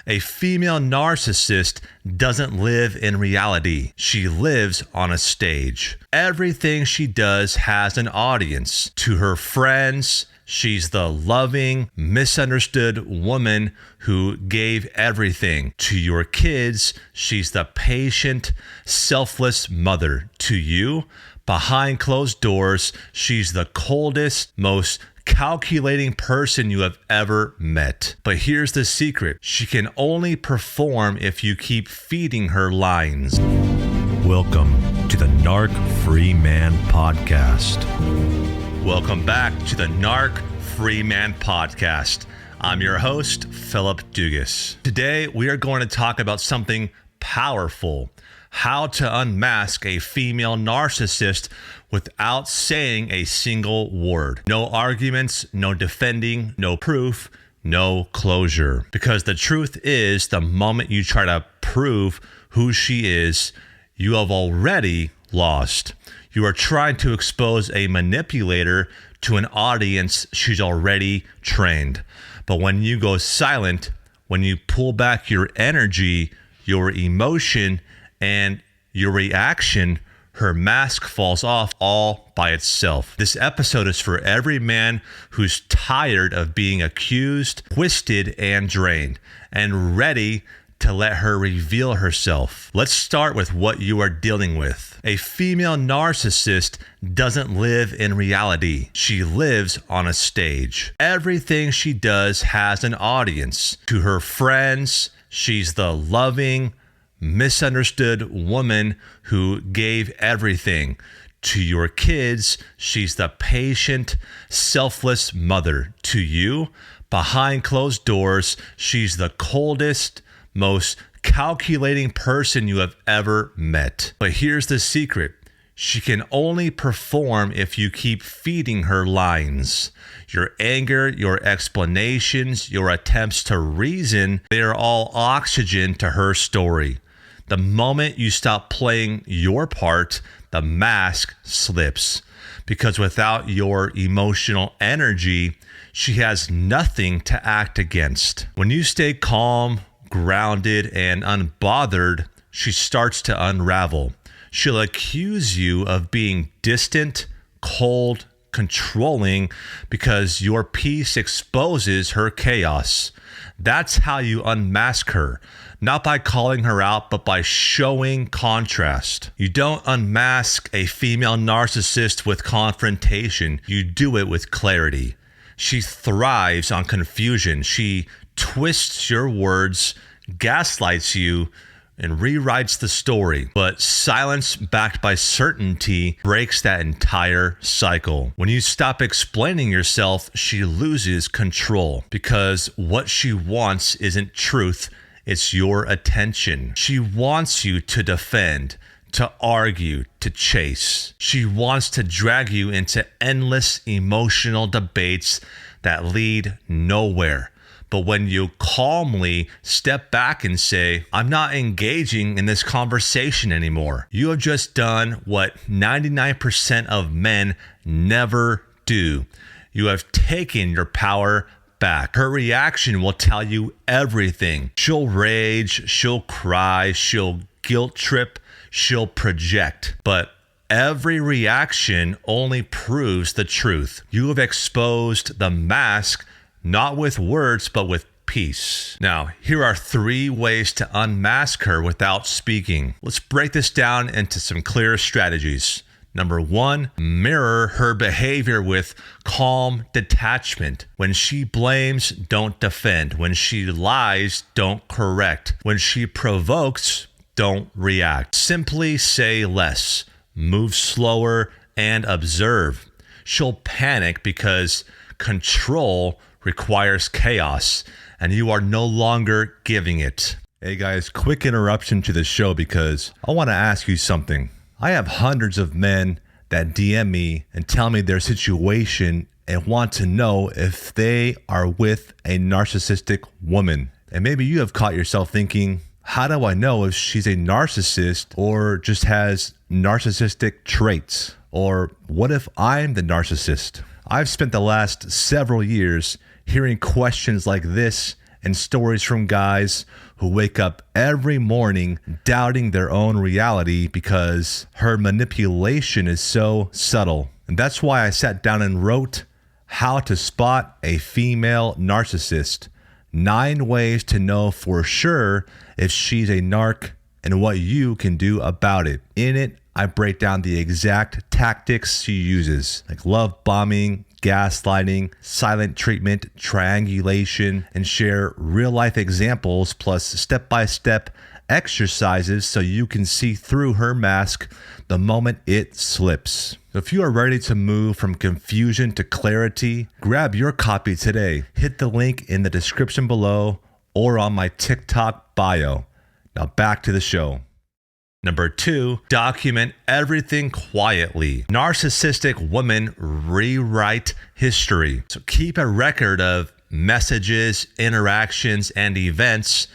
A female narcissist doesn't live in reality. She lives on a stage. Everything she does has an audience. To her friends, she's the loving, misunderstood woman who gave everything. To your kids, she's the patient, selfless mother. To you, behind closed doors, she's the coldest, most calculating person you have ever met. But here's the secret. She can only perform if you keep feeding her lines. Welcome to the Narc Free Man podcast. Welcome back to the Narc Free Man podcast. I'm your host, Phillip Dugas. Today, we are going to talk about something powerful. How to unmask a female narcissist without saying a single word. No arguments, no defending, no proof, no closure. Because the truth is, the moment you try to prove who she is, you have already lost. You are trying to expose a manipulator to an audience she's already trained. But when you go silent, when you pull back your energy, your emotion, and your reaction, her mask falls off all by itself. This episode is for every man who's tired of being accused, twisted, and drained, and ready to let her reveal herself. Let's start with what you are dealing with. A female narcissist doesn't live in reality. She lives on a stage. Everything she does has an audience. To her friends, she's the loving, misunderstood woman who gave everything. To your kids, she's the patient, selfless mother. To you, behind closed doors, she's the coldest, most calculating person you have ever met. But here's the secret. She can only perform if you keep feeding her lines. Your anger, your explanations, your attempts to reason, they are all oxygen to her story. The moment you stop playing your part, the mask slips. Because without your emotional energy, she has nothing to act against. When you stay calm, grounded, and unbothered, she starts to unravel. She'll accuse you of being distant, cold, controlling because your peace exposes her chaos. That's how you unmask her. Not by calling her out, but by showing contrast. You don't unmask a female narcissist with confrontation. You do it with clarity. She thrives on confusion. She twists your words, gaslights you, and rewrites the story. But silence backed by certainty breaks that entire cycle. When you stop explaining yourself, she loses control because what she wants isn't truth, it's your attention. She wants you to defend, to argue, to chase. She wants to drag you into endless emotional debates that lead nowhere. But when you calmly step back and say, I'm not engaging in this conversation anymore, you have just done what 99% of men never do. You have taken your power back. Her reaction will tell you everything. She'll rage, she'll cry, she'll guilt trip, she'll project. But every reaction only proves the truth. You have exposed the mask, not with words, but with peace. Now, here are 3 ways to unmask her without speaking. Let's break this down into some clear strategies. Number 1, mirror her behavior with calm detachment. When she blames, don't defend. When she lies, don't correct. When she provokes, don't react. Simply say less, move slower, and observe. She'll panic because control requires chaos, and you are no longer giving it. Hey guys, quick interruption to the show because I want to ask you something. I have hundreds of men that DM me and tell me their situation and want to know if they are with a narcissistic woman. And maybe you have caught yourself thinking, how do I know if she's a narcissist or just has narcissistic traits? Or what if I'm the narcissist? I've spent the last several years hearing questions like this and stories from guys who wake up every morning doubting their own reality because her manipulation is so subtle. And that's why I sat down and wrote How to Spot a Female Narcissist. 9 ways to know for sure if she's a narc and what you can do about it. In it, I break down the exact tactics she uses, like love bombing, gaslighting, silent treatment, triangulation, and share real-life examples plus step-by-step exercises so you can see through her mask the moment it slips. If you are ready to move from confusion to clarity, grab your copy today. Hit the link in the description below or on my TikTok bio. Now back to the show. Number 2, document everything quietly. Narcissistic women rewrite history. So keep a record of messages, interactions, and events,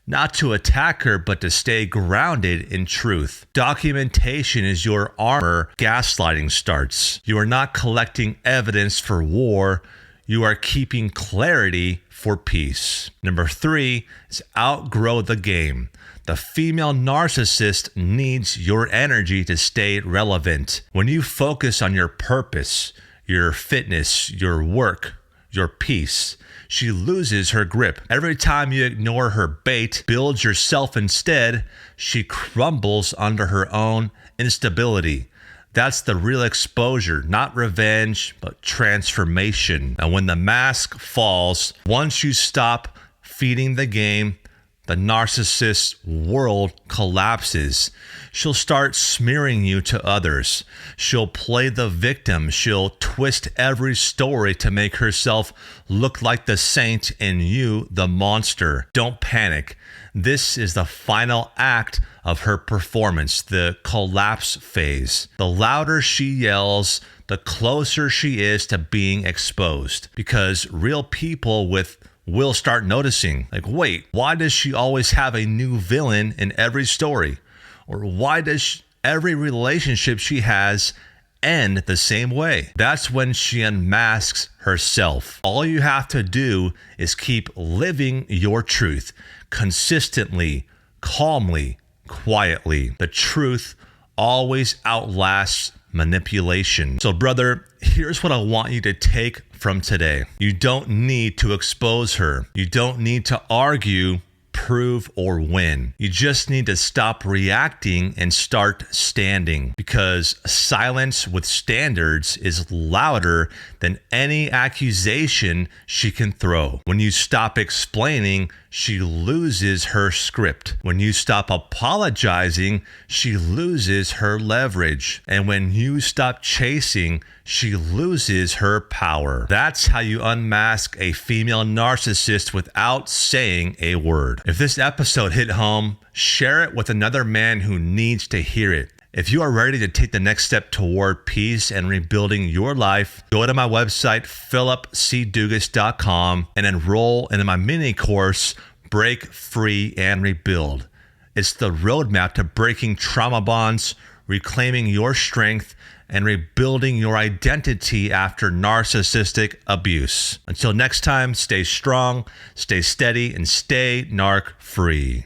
not to attack her, but to stay grounded in truth. Documentation is your armor. Gaslighting starts. You are not collecting evidence for war. You are keeping clarity for peace. Number 3 is outgrow the game. The female narcissist needs your energy to stay relevant. When you focus on your purpose, your fitness, your work, your peace, she loses her grip. Every time you ignore her bait, build yourself instead, she crumbles under her own instability. That's the real exposure, not revenge, but transformation. And when the mask falls, once you stop feeding the game, the narcissist's world collapses. She'll start smearing you to others. She'll play the victim. She'll twist every story to make herself look like the saint and you the monster. Don't panic. This is the final act of her performance, the collapse phase. The louder she yells, the closer she is to being exposed. Because real people will start noticing, like, wait, why does she always have a new villain in every story? Or why does every relationship she has end the same way? That's when she unmasks herself. All you have to do is keep living your truth consistently, calmly, quietly. The truth always outlasts manipulation. So, brother, here's what I want you to take from today. You don't need to expose her. You don't need to argue, prove, or win. You just need to stop reacting and start standing, because silence with standards is louder than any accusation she can throw. When you stop explaining, she loses her script. When you stop apologizing, she loses her leverage. And when you stop chasing, she loses her power. That's how you unmask a female narcissist without saying a word. If this episode hit home, share it with another man who needs to hear it. If you are ready to take the next step toward peace and rebuilding your life, go to my website, phillipcdugas.com, and enroll in my mini course, Break Free and Rebuild. It's the roadmap to breaking trauma bonds, reclaiming your strength, and rebuilding your identity after narcissistic abuse. Until next time, stay strong, stay steady, and stay narc free.